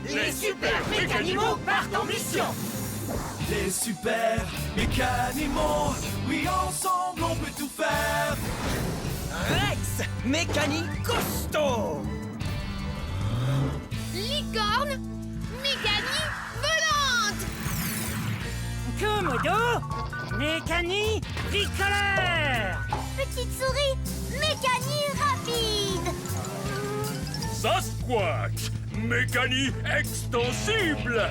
Les super mécanimaux partent en mission. Les super mécanimaux, oui ensemble on peut tout faire. Rex, mécanique costaud. Licorne, mécanique volante. Komodo, mécanique tricolore. Petite souris, mécanique rapide. Sasquatch, mécanique extensible.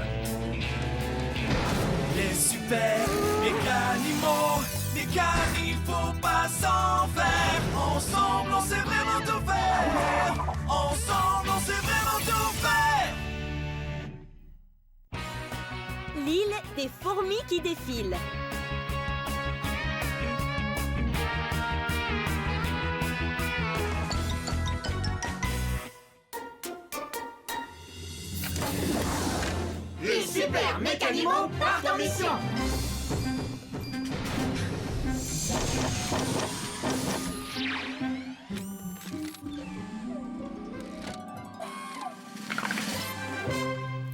Les super mécanimaux, mécaniques faut pas s'en faire. Ensemble on sait vraiment tout faire. Ensemble on sait vraiment tout faire. L'île des fourmis qui défilent. Les super mécanimaux partent en mission.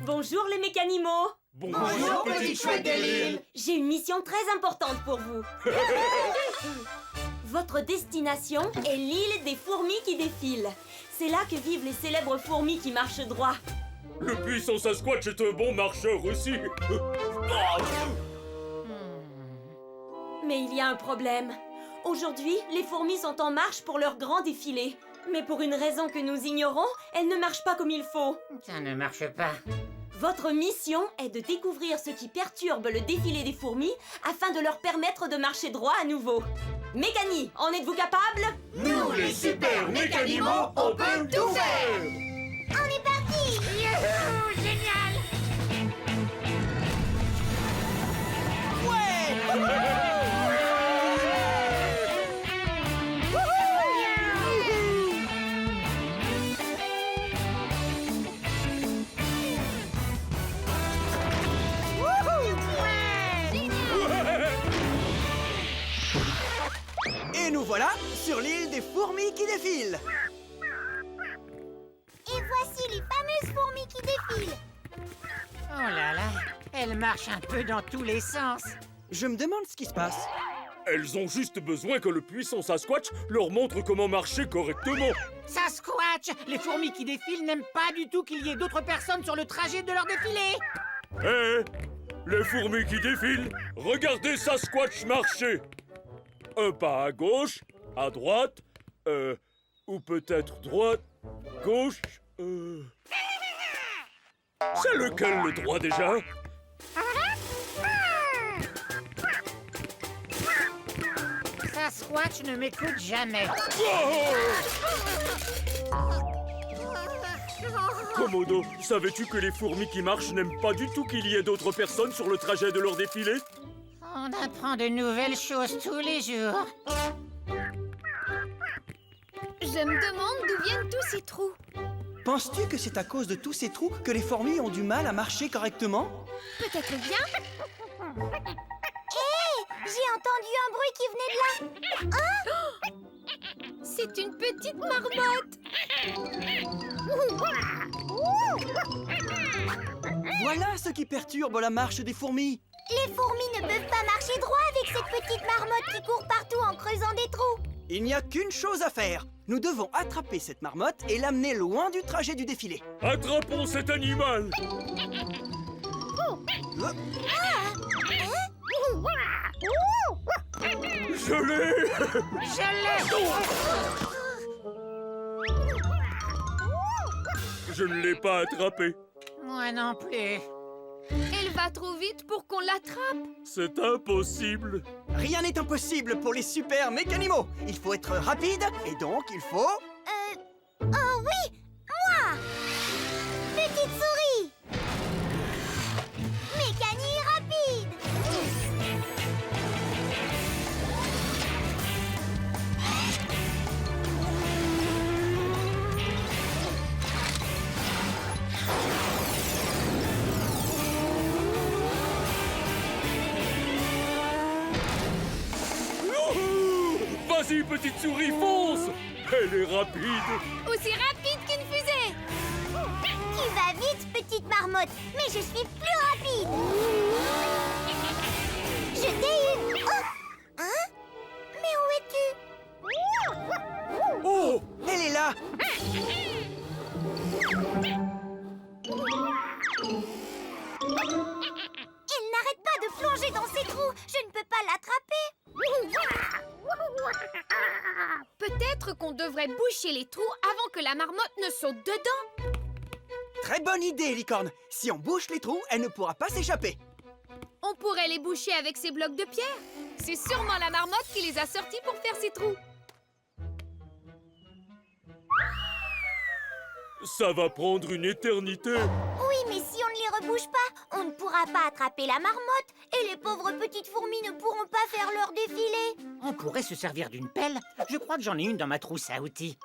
Bonjour les mécanimaux. Bonjour, petite chouette de l'île. J'ai une mission très importante pour vous. Votre destination est l'île des fourmis qui défilent. C'est là que vivent les célèbres fourmis qui marchent droit. Le puissant Sasquatch est un bon marcheur aussi. Mais il y a un problème. Aujourd'hui, les fourmis sont en marche pour leur grand défilé. Mais pour une raison que nous ignorons, elles ne marchent pas comme il faut. Ça ne marche pas. Votre mission est de découvrir ce qui perturbe le défilé des fourmis afin de leur permettre de marcher droit à nouveau. Mécanie, en êtes-vous capable? Nous, les super mécanimaux, on peut tout faire. On est parti. Youhou, génial. Et nous voilà sur l'île des fourmis qui défilent. Et voici les fameuses fourmis qui défilent. Oh là là, elle marche un peu dans tous les sens. Je me demande ce qui se passe. Elles ont juste besoin que le puissant Sasquatch leur montre comment marcher correctement. Sasquatch, les fourmis qui défilent n'aiment pas du tout qu'il y ait d'autres personnes sur le trajet de leur défilé. Hé, les fourmis qui défilent, regardez Sasquatch marcher. Un pas à gauche, à droite, ou peut-être droite, gauche, C'est lequel le droit déjà? Sasquatch ne m'écoute jamais. Komodo, savais-tu que les fourmis qui marchent n'aiment pas du tout qu'il y ait d'autres personnes sur le trajet de leur défilé? On apprend de nouvelles choses tous les jours. Je me demande d'où viennent tous ces trous. Penses-tu que c'est à cause de tous ces trous que les fourmis ont du mal à marcher correctement? Peut-être bien. Hé, j'ai entendu un bruit qui venait de là. Hein? C'est une petite marmotte. Voilà ce qui perturbe la marche des fourmis. Les fourmis ne peuvent pas marcher droit avec cette petite marmotte qui court partout en creusant des trous. Il n'y a qu'une chose à faire. Nous devons attraper cette marmotte et l'amener loin du trajet du défilé. Attrapons cet animal! Je l'ai! Je l'ai! Je ne l'ai pas attrapé. Moi non plus. Elle va trop vite pour qu'on l'attrape. C'est impossible. Rien n'est impossible pour les super mécanimaux. Il faut être rapide et donc il faut... Oh oui, moi! Petite souris! Mécanique rapide! Vas-y, petite souris, fonce! Elle est rapide. Aussi rapide qu'une fusée! Qui marmotte, mais je suis plus rapide. Je t'ai eu. Oh. Hein? Mais où es-tu? Oh, elle est là. Elle n'arrête pas de plonger dans ses trous. Je ne peux pas l'attraper. Peut-être qu'on devrait boucher les trous avant que la marmotte ne saute dedans. Très bonne idée, Licorne. Si on bouche les trous, elle ne pourra pas s'échapper. On pourrait les boucher avec ces blocs de pierre. C'est sûrement la marmotte qui les a sortis pour faire ces trous. Ça va prendre une éternité. Oui, mais si on ne les rebouche pas, on ne pourra pas attraper la marmotte. Et les pauvres petites fourmis ne pourront pas faire leur défilé. On pourrait se servir d'une pelle. Je crois que j'en ai une dans ma trousse à outils.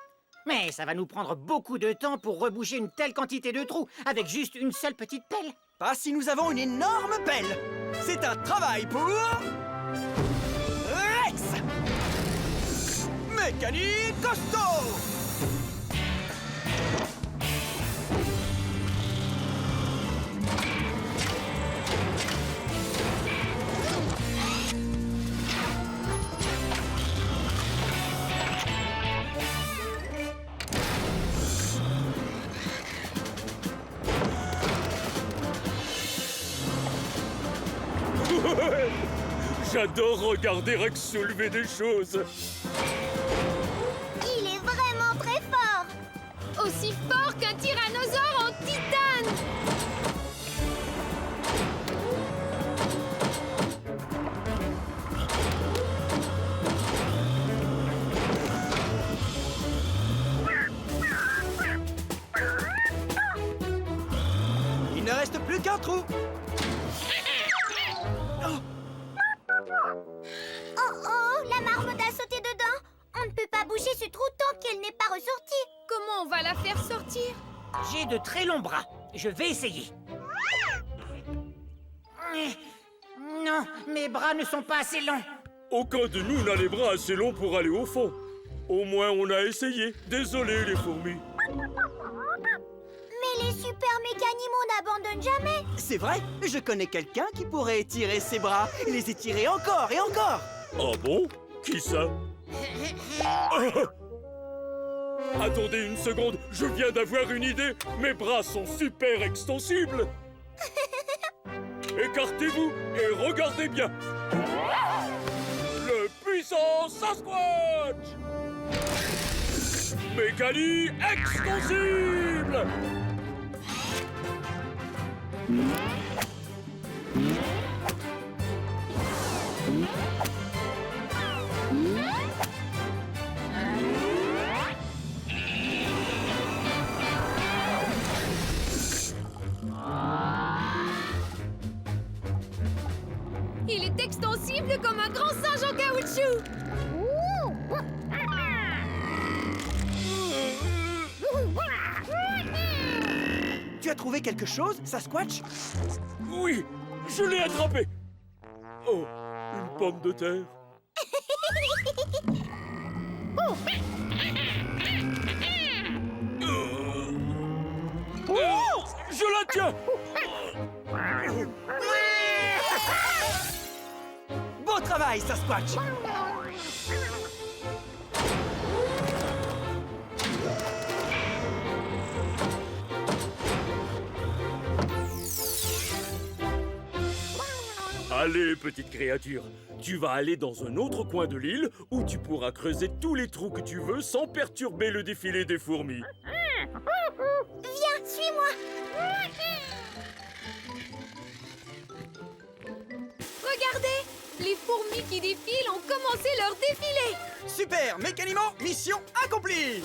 Mais ça va nous prendre beaucoup de temps pour reboucher une telle quantité de trous avec juste une seule petite pelle. Pas si nous avons une énorme pelle. C'est un travail pour... Rex! Mécanique costaud! J'adore regarder Rex soulever des choses. Il est vraiment très fort. Aussi fort qu'un tyrannosaure en titane. Il ne reste plus qu'un trou. Oh, la marmotte a sauté dedans. On ne peut pas boucher ce trou tant qu'elle n'est pas ressortie. Comment on va la faire sortir? J'ai de très longs bras. Je vais essayer. Non, mes bras ne sont pas assez longs. Aucun de nous n'a les bras assez longs pour aller au fond. Au moins, on a essayé. Désolé, les fourmis. Mais les super mécanimaux n'abandonnent jamais. C'est vrai, je connais quelqu'un qui pourrait étirer ses bras, les étirer encore et encore. Ah bon? Qui ça? Attendez une seconde, je viens d'avoir une idée. Mes bras sont super extensibles. Écartez-vous et regardez bien. Le puissant Sasquatch! Mécanique extensible! Il est extensible comme un grand singe en caoutchouc. Tu as trouvé quelque chose, Sasquatch? Oui, je l'ai attrapé. Oh, une pomme de terre. Je la tiens. Beau travail, Sasquatch! Allez, petite créature, tu vas aller dans un autre coin de l'île où tu pourras creuser tous les trous que tu veux sans perturber le défilé des fourmis. Viens, suis-moi. Regardez, les fourmis qui défilent ont commencé leur défilé. Super, Mécaniment, mission accomplie!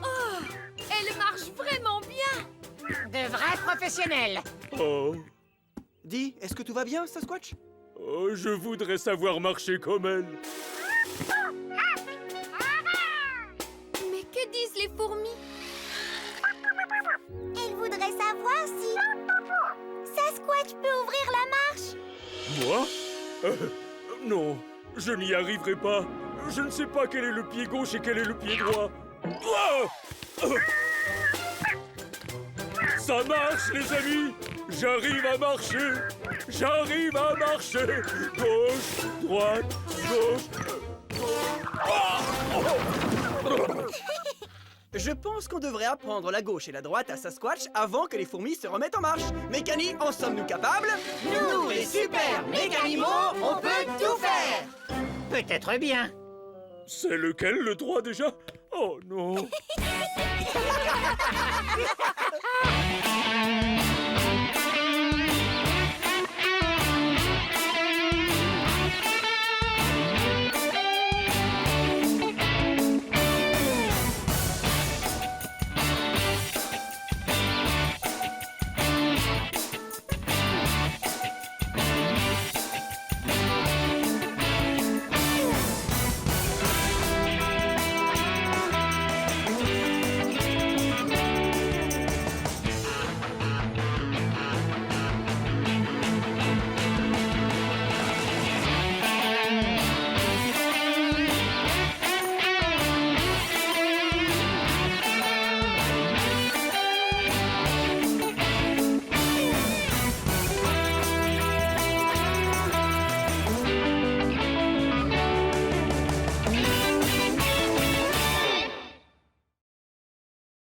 Oh, elle marche vraiment bien. De vrais professionnels. Oh, Dis, est-ce que tout va bien, Sasquatch? oh, je voudrais savoir marcher comme elle. Mais que disent les fourmis? Elle voudrait savoir si Sasquatch peut ouvrir la marche. Moi? Non, je n'y arriverai pas. Je ne sais pas quel est le pied gauche et quel est le pied droit. Ah! marche, les amis! J'arrive à marcher! J'arrive à marcher! Gauche, droite, gauche... Je pense qu'on devrait apprendre la gauche et la droite à Sasquatch avant que les fourmis se remettent en marche. Mécani, en sommes-nous capables? Nous, les super mécanimaux, on peut tout faire. Peut-être bien. C'est lequel le droit déjà? Oh non!